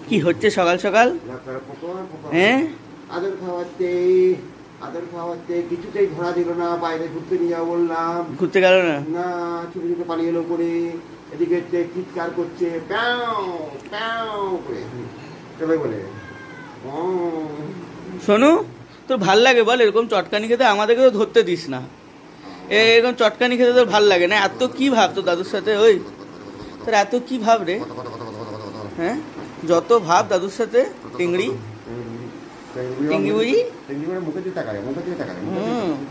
কি হচ্ছে সকাল সকাল? হ্যাঁ, আদর খাওয়াতে কিছুতেই ধরা দিল না। বাইরে ঘুরতে নিয়ে যাবো বললাম, ঘুরতে গেল না। না, ছুটে ছুটে পালিয়ে এলো করে। এদিকে চিৎকার করছে প্যাও প্যাও করে, সবাই বলে। শোনু, তোর ভাল লাগে বল এরকম চটকানি খেতে? আমাদেরকে তো ধরতে দিস না। এরকম চটকানি খেতে তোর ভাল লাগে না? এত কি ভাব তোর দাদুর সাথে? ওই তোর এত কি ভাব রে? হ্যাঁ, যত ভাব দাদুর সাথে। টিংড়ি বুড়ি,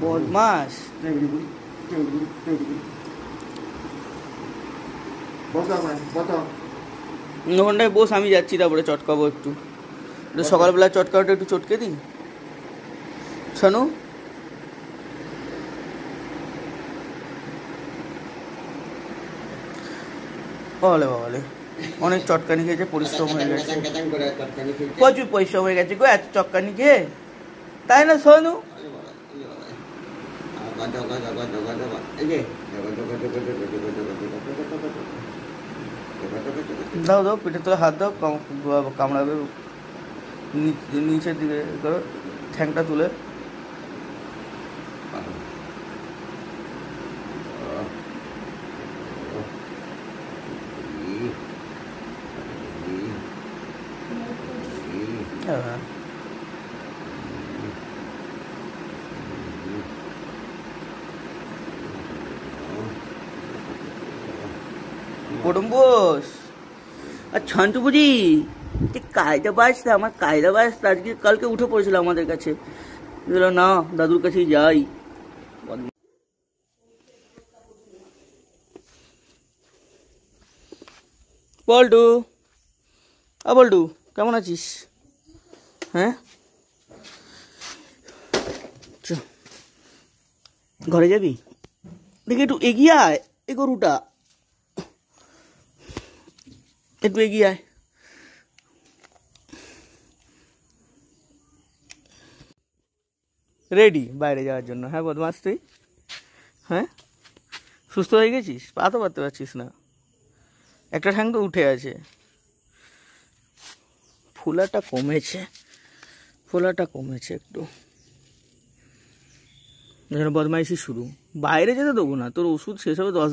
বদমাস। ওখানটায় বস, আমি যাচ্ছি, তারপরে চটকাবো একটু। সকালবেলা চটকাওটা একটু চটকে দিই। শোনো, বলে বাবালে অনেক চটকানি খেয়েছে, পরিশ্রম হয়ে গেছে, প্রচুর পরিশ্রম হয়ে গেছে গো এত চটকানি খেয়ে, তাই না শোনু? দাও দাও, পিঠে তোলে হাত দাও, কামড়াবে নিচের দিকে করো, ঠ্যাংটা তুলে। পড়ুন বস। আর ছন্তু বুঝি কায়দা বাজটা, আমার কায়দা বাজটা আজকে কালকে উঠে পড়েছিল আমাদের কাছে, না দাদুর কাছেই যাই। বল্টু, বল্টু কেমন আছিস? হ্যাঁ, ঘরে যাবি? দেখি একটু এগিয়ে আয়, এ গরুটা একটু এগিয়ে আয়। রেডি বাইরে যাওয়ার জন্য? হ্যাঁ বদমাস তুই, হ্যাঁ সুস্থ হয়ে গেছিস? পা তো পারতে পারছিস না, একটা ঠ্যাং তো উঠে আছে, ফোলাটা কমেছে একটু। বদমাইশি শুরু। বাইরে যেতে দেবো না, তোর ওষুধ শেষ হবে 10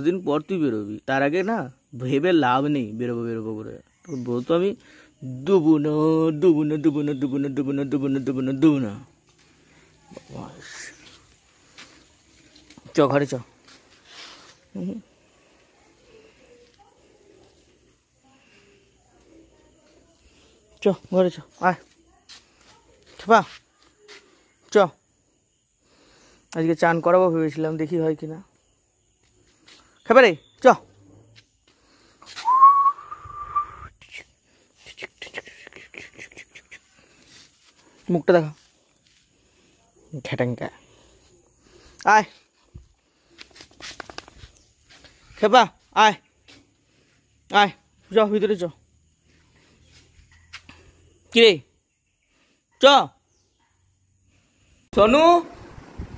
দিন পর তুই বেরোবি। তার আগে না ভেবে লাভ নেই বেরোবো করে। তোর বউ তো আমি দেবো না। চ ঘরে চ। চ ঘরে চ, আয় পা চ। আজকে চান করাবো ভেবেছিলাম, দেখি হয় কিনা। খেপারে চ। মুখটা দেখা, ঘ্যাটাঙ্কা। আয় খেপা, আয় চ ভিতরে চ। কিরে চ।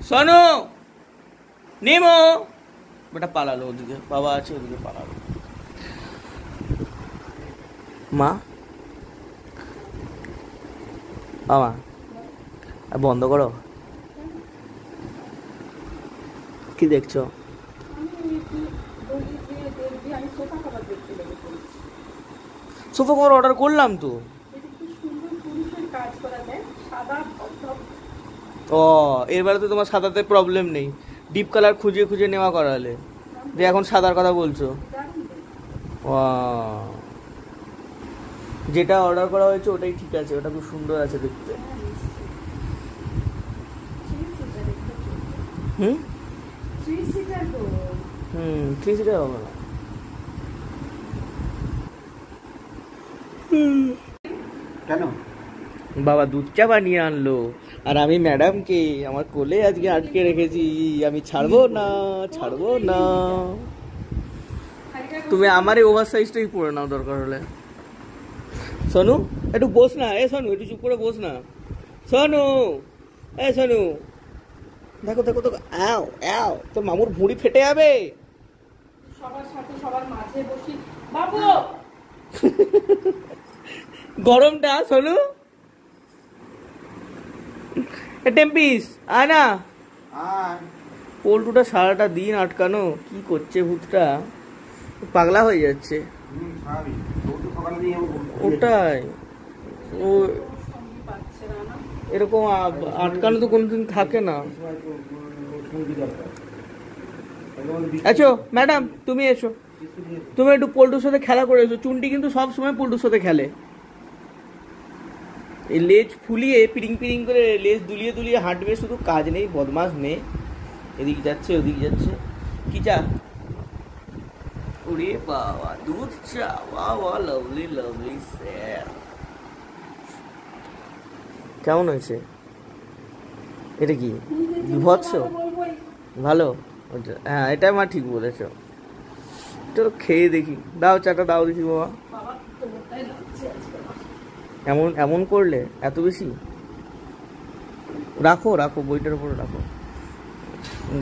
সোনু নেমো। বেটা পালালো ওদিকে, বাবা আছে ওদিকে পালালো। মা বন্ধ করো। কি দেখছো? সোফা কভার অর্ডার করলাম তো। ও এরবারে তো তোমার সাদাতে প্রবলেম নেই, ডিপ কালার খুঁজে নেওয়া করালে, যে এখন সাদার কথা বলছো। ও যেটা অর্ডার করা হয়েছে ওটাই ঠিক আছে, ওটা খুব সুন্দর আছে দেখতে। থ্রি সিটার হবে না। কেন? বাবা দুধ চা বানিয়ে আনলো, আর আমি ম্যাডামকে আমার কোলে আজকে আটকে রেখেছি। আমি ছাড়বো না। তুমি আমার এই ওভার সাইজটাই পরে নাও দরকার হলে। সোনু একটু বস না, সোনু একটু চুপ করে বস না। সোনু দেখো দেখো দেখো, আও আও, তোর মামুর ভুঁড়ি ফেটে যাবে। সবার সাথে সবার মাঝে বসি বাবু। গরমটা শোনু, টেম্পিস আয় না। আর পল্টুটা সারাটা দিন আটকানো, কি করছে ভূতটা, পাগলা হয়ে যাচ্ছে। স্বাভাবিক, ও তো সকালে দিয়ে ওটাই, ও সঙ্গী পাচ্ছে না না। এরকম আটকানো তো কোনোদিন থাকে না। আচ্ছা ম্যাডাম, তুমি এসো, তুমি একটু পল্টুর সাথে খেলা করে এসো। চুনটি কিন্তু সব সময় পল্টুর সাথে খেলে, এই লেজ ফুলিয়ে পিরিং পিরিং করে লেজ দুলিয়ে দুলিয়ে হাঁটবে, শুধু কাজ নেই, বদমাস মেয়ে, এদিক যাচ্ছে ওদিক যাচ্ছে। কি চা? ওরে বাবা, দুধ চা, বাবা লাভলি লাভলি স্যার। কেমন হয়েছে? এটা কি বিভৎস? ভালো, হ্যাঁ এটা মা ঠিক বলেছো। চলো খেয়ে দেখি, দাও চাটা দাও দেখি বাবা। বাবা তোমারটাই লাগছে আজকে। এমন এমন করলে এত বেশি? রাখো রাখো, বইটার উপরে রাখো,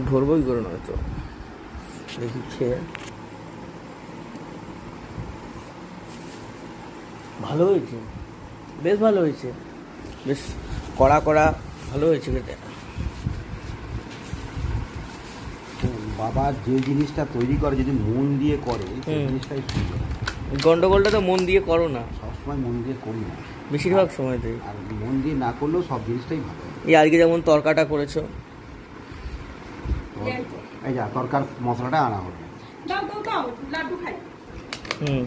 ধরবই করো না তো। দেখি খেয়ে, ভালো হয়েছে, বেশ ভালো হয়েছে, বেশ কড়া কড়া, ভালো হয়েছে খেতে। বাবা যে জিনিসটা তৈরি করে যদি মন দিয়ে করে সেই জিনিসটাই সুন্দর। গন্ডগোলটা তো মন দিয়ে করো না, সবসময় মন দিয়ে করি না, বেশিরভাগ সময়তেই। আর মন দিয়ে না করলেও সব জিনিসটাই ভালো। এই আজকে যেমন তরকাটা করেছো, এই যা তরকার মশলাটা আনা হলো। দাও দাও দাও, লাড্ডু খাই। হুম,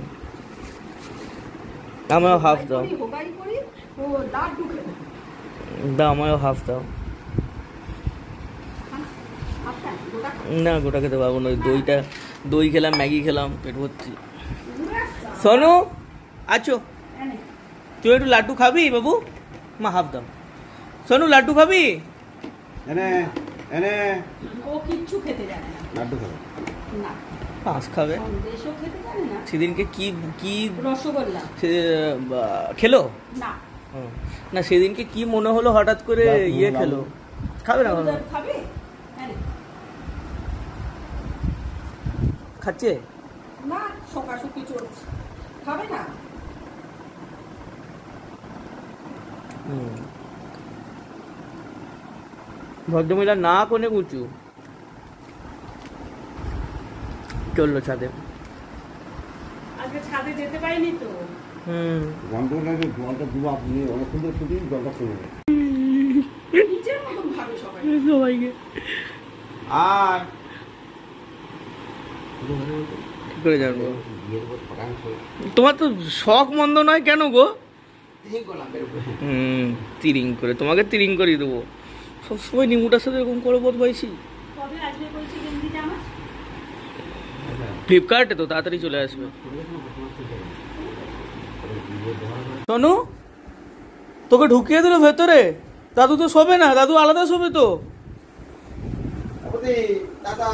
আমারও হাফ দাও, হোগাই করি ও লাড্ডু খাই। দাও আমারও হাফ দাও। আচ্ছা গোটা না গোটা খেতে পারবো না, ওই দইটা, দই খেলাম, ম্যাগি খেলাম, পেট ভর্তি। সোনু আছো, তুই একটু লাড্ডু খাবি বাবু? মা হাফ দাও। সোনু লাড্ডু খাবি? এনে এনে ও কিচ্ছু খেতে জানে না। লাড্ডু খাবে না, পাঁচ খাবে। সন্দেশও খেতে জানে না। সেদিনকে কি কি রসগোল্লা খেলো? না। হুম। না সেদিনকে কি মনে হলো হঠাৎ করে ইয়ে খেলো? খাবে না? খাবে? হ্যাঁ। খাচ্ছে না, শোকাশুকি চলছে, খাবে না। ভদ্রমহিলা না কোনে উঁচু চললো ছাদে। আজকে ছাদে যেতে পারিনি তো। জলটা দুবা আপনি অনেক সুন্দর ছুটি, জলটা কমে যায় নিজের মতন ভাবে সবাই। সবাইকে আর কি করে জানবো? তোমার তো শখ মন্দ নয় কেন গো? তিরিং করে তোমাকে তিরিং করিয়ে দেবো। সবসময় নিমুটার সাথে এরকম করে বোধ পাইছি। কবে আসবে বলছি গেঞ্জিটা আমার? ফ্লিপকার্টে তো তাড়াতাড়ি চলে আসবে। সোনু তোকে ঢুকিয়ে দিল ভেতরে, দাদু তো শোবে না, দাদু আলাদা শোবে তো। দাদা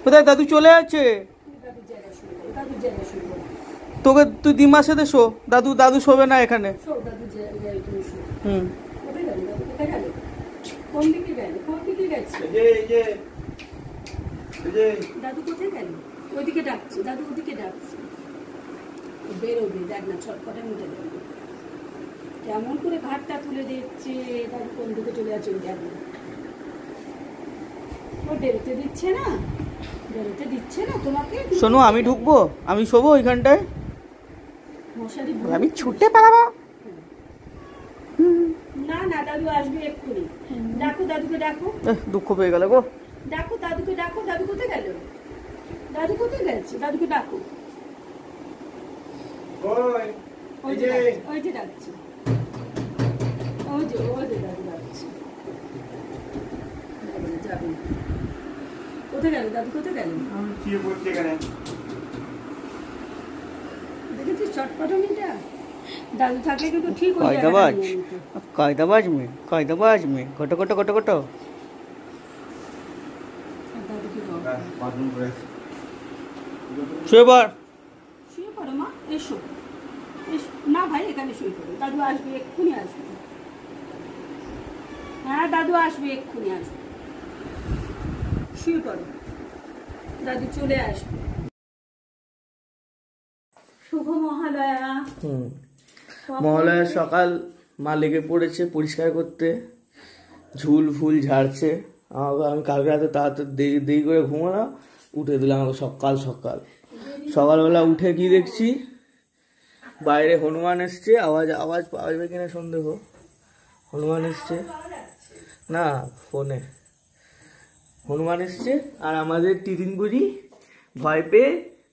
কোথায় দাদু চলে যাচ্ছে? দাদুর জায়গায় শুনবো, দাদুর জায়গায় শুনবো। তোকে তুই দিমার সাথে শো, দাদু দাদু শোবে না এখানে। শো, দাদুর জায়গায় তুমি শো। হুম, কোথায় গেল দাদু? কোথায় গেল? কোন দিকে গেল? কোন দিকে গেছে? দাদু কোথায় গেল? ওইদিকে ডাকছে, দাদু ওদিকে ডাকছে। বেরোবে, দেখ না ছটফটে মিটে যাবে। কেমন করে ঘাটটা তুলে দিচ্ছে, দাদু কোন দিকে চলে যাচ্ছে ওই দেখ না। ও বেরোতে দিচ্ছে না, বেরোতে দিচ্ছে না তোমাকে। শোনো আমি ঢুকবো, আমি শোবো ওইখানটায়, মশারি আমি ছুটে পালাবো। না না, দাদু আসবে এক্ষুনি। ডাকো দাদুকে, ডাকো দুঃখ পেয়ে গেল গো। ডাকো দাদুকে, ডাকো। দাদু কোথায় গেল? দাদু কোথায় গেছে? দাদুকে ডাকো। ওই যে ডাকছে, ওই যে ডাকছে, ওই যে দাদু ডাকছে। যাবে, কোথায় গেল দাদু? কোথায় গেল? দেখেছিস চটপটামিটা? দাদু থাকলে কিন্তু ঠিক হয়ে যাবে। কায়দাবাজ, কায়দাবাজ মেয়ে, কায়দাবাজ মেয়ে, ঘটো ঘটো ঘটো ঘটো। দাদুকে বল, শুয়ে পড়। শুয়ে পড়ো মা, এসো এসো। না ভাই এখানে শুয়ে পড়ো, দাদু আসবে, এক্ষুনি আসবে। হ্যাঁ দাদু আসবে, এক্ষুনি আসবে, শুয়ে পড়ো, দাদু চলে আসবে। শুভ মহালয়া। মহালয়ার সকাল মা লেগে পড়েছে পরিষ্কার করতে, ঝুল ফুল ঝাড়ছে। আমি কালকে রাতে তাড়াতাড়ি দেরি করে ঘুমালাম, উঠে দিলাম আমাকে সকালবেলা উঠে কি দেখছি, বাইরে হনুমান এসছে। আওয়াজ পাওয়া যাবে কিনা সন্দেহ। হনুমান এসছে না, ফোনে হনুমান এসছে, আর আমাদের তিতিন বুড়ি ভয় পেয়ে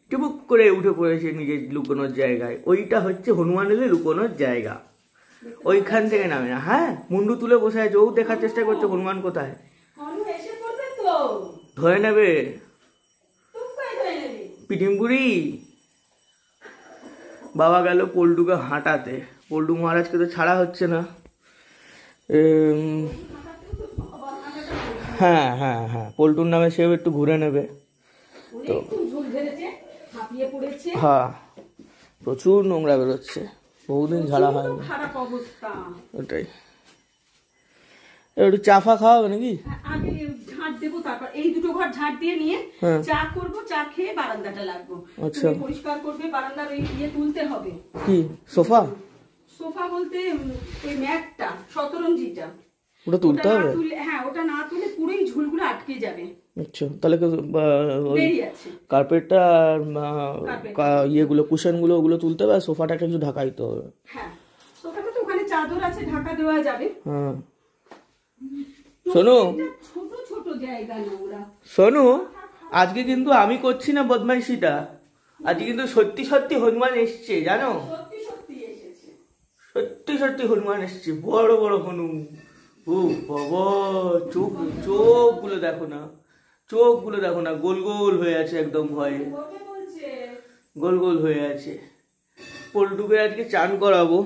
টুপুক করে উঠে পড়েছে নিজের লুকোনোর জায়গায়। ওইটা হচ্ছে হনুমান এলে লুকোনোর জায়গা, ওইখান থেকে নামে না। হ্যাঁ, মুন্ডু তুলে বসে আছে, ও দেখার চেষ্টা করছে হনুমান কোথায়। ধরে নেবে পিটিমপুরি। বাবা গেল পল্টুকে হাঁটাতে, পল্টু মহারাজকে তো ছাড়া হচ্ছে না। হ্যাঁ হ্যাঁ হ্যাঁ, পল্টুর নামে সেও একটু ঘুরে নেবে তো। হ্যাঁ, প্রচুর নোংরা বেরোচ্ছে, বহুদিন ঝাড়া হয় না। ওটাই, একটু চা ফা খাওয়াবে নাকি? আগে ঝাঁট দেবো, তারপর এই দুটো ঘর ঝাঁট দিয়ে নিয়ে চা করবো, চা খেয়ে বারান্দাটা লাগবো। আচ্ছা, পরিষ্কার করবে, বারান্দার ওই ইয়ে তুলতে হবে। কি সোফা? সোফা বলতে ওই ম্যাটটা, শতরঞ্জিটা, ওটা তুলতে হবে। হ্যাঁ, ওটা না তুলে পুরোই ঝুলগুলো আটকে যাবে। আচ্ছা, তাহলে কার্পেটটা ইয়েগুলো কুশনগুলো ওগুলো তুলতে হবে, আর সোফাটাকে কিছু ঢাকা দিতে হবে। হ্যাঁ, সোফাটা তো ওখানে চাদর আছে, ঢাকা দেওয়া যাবে। হ্যাঁ, শোনো ছোট ছোট জায়গা নোংরা। শোনো, আজকে কিন্তু আমি করছি না বদমাইশিটা, আজকে কিন্তু সত্যি সত্যি হনুমান এসছে, জানো? সত্যি সত্যি এসেছে, সত্যি সত্যি হনুমান এসছে, বড় বড় হনু। ও বাবা, চোখগুলো দেখো না, চোখগুলো দেখো না, গোল গোল হয়ে আছে একদম ভয়ে, গোল গোল হয়ে আছে। পল্টুকে আজকে চান করাবো,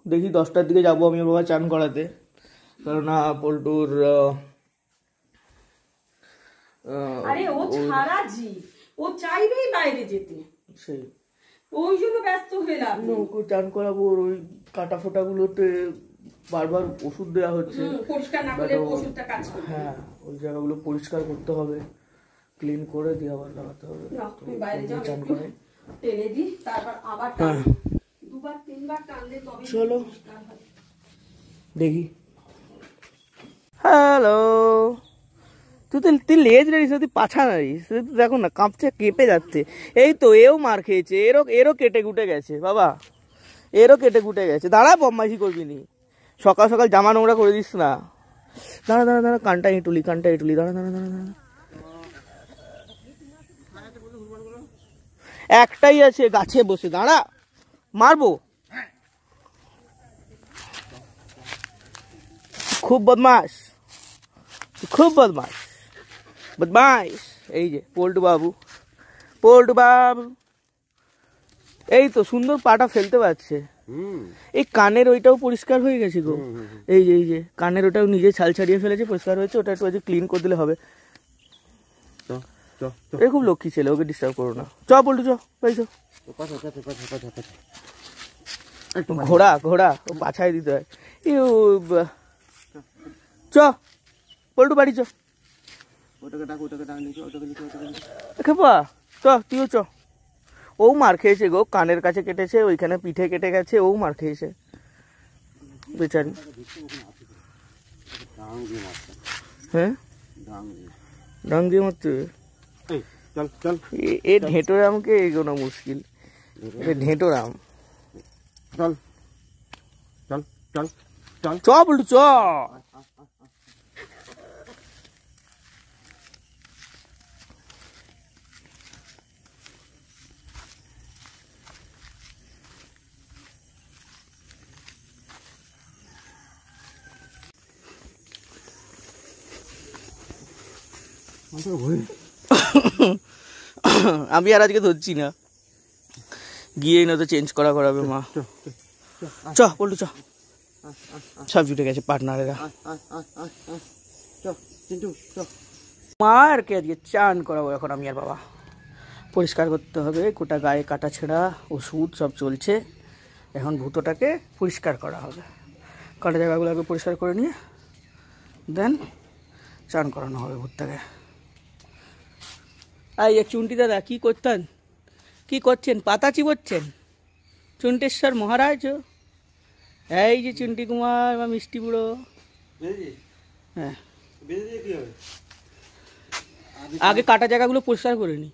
দেখি 10টার দিকে যাবো আমি বাবা চান করাতে, কারণ পল্টুর আরে ও ছাড়া জি, ও চাইবেই বাইরে যেতে, সেই ওই জন্য ব্যস্ত হয়ে লাভ নেই। ওকে চান করাবো, ওই কাটা ফোটা গুলোতে বারবার ওষুধ দেওয়া হচ্ছে, পরিষ্কার না করলে ওষুধটা কাজ করবে। হ্যাঁ, ওই জায়গাগুলো পরিষ্কার করতে হবে, ক্লিন করে দিয়ে আবার লাগাতে হবে। বাইরে যাও, চান করে টেনে দি, তারপর আবার দুবার তিনবার টানলে তবে। চলো দেখি। হ্যালো, তুই লেজ নাড়িস, তুই পাছা নাড়িস, দেখো না কাঁপছে, কেঁপে যাচ্ছে। এই তো এও মার খেয়েছে, এরও কেটে কুটে গেছে বাবা, এরও কেটে কুটে গেছে। দাঁড়া, বদমাইশি করবি নি, সকাল সকাল জামা নোংরা করে দিস না। দাঁড়া দাঁড়া দাঁড়া, কানটা ইটুলি, দাঁড়া দাঁড়া দাঁড়া দাঁড়া। একটাই আছে গাছে বসে, দাঁড়া, মারবো। খুব বদমাস, খুব বদমাস, বদমাইশ। এই যে পল্টু বাবু, এই তো সুন্দর পাটা ফেলতে পারছে। এই কানের ওইটাও পরিষ্কার হয়ে গেছে গো, এই যে কানের ওটাও নিজে ছাল ছাড়িয়ে ফেলেছে, পরিষ্কার হয়েছে, ওটা একটু আজকে ক্লিন করে দিলে হবে। এই খুব লক্ষ্মী ছেলে, ওকে ডিস্টার্ব করো না। চ পল্টু, চ ভাই, চ। ঘোড়া ও পাছায় দিতে হয়। চ পল্টু, বাড়ি চ। খেপা চ, তুইও চ। ও মার খেয়েছে গো, কানের কাছে কেটেছে, ওইখানে পিঠে কেটে গেছে, ও মার খেয়েছে বেচারি। হ্যাঁ, ডাং দিয়ে মারতে এ ঢেঁটোরামকে এগোনো মুশকিল, ঢেঁটোরাম। চ বলটু, চ। আমি আর আজকে ধরছি না, গিয়ে না তো চেঞ্জ করাবে মা। চ পল্টু, চ। সব জুটে গেছে পার্টনারেরা। মারকে আজকে চান করাবো এখন আমি আর বাবা। পরিষ্কার করতে হবে, গোটা গায়ে কাটা ছেঁড়া, ওষুধ সব চলছে। এখন ভূতটাকে পরিষ্কার করা হবে, কাটা জায়গাগুলোকে পরিষ্কার করে নিয়ে দেন চান করানো হবে ভুট্টাকে। এই চুন্টি দাদা কি করতেন, কি করছেন? পাতা চিবোচ্ছেন চুন্টেশ্বর মহারাজ? এই যে চুন্টি কুমার বা মিষ্টি বুড়ো। হ্যাঁ, আগে কাটা জায়গাগুলো পরিষ্কার করে নি।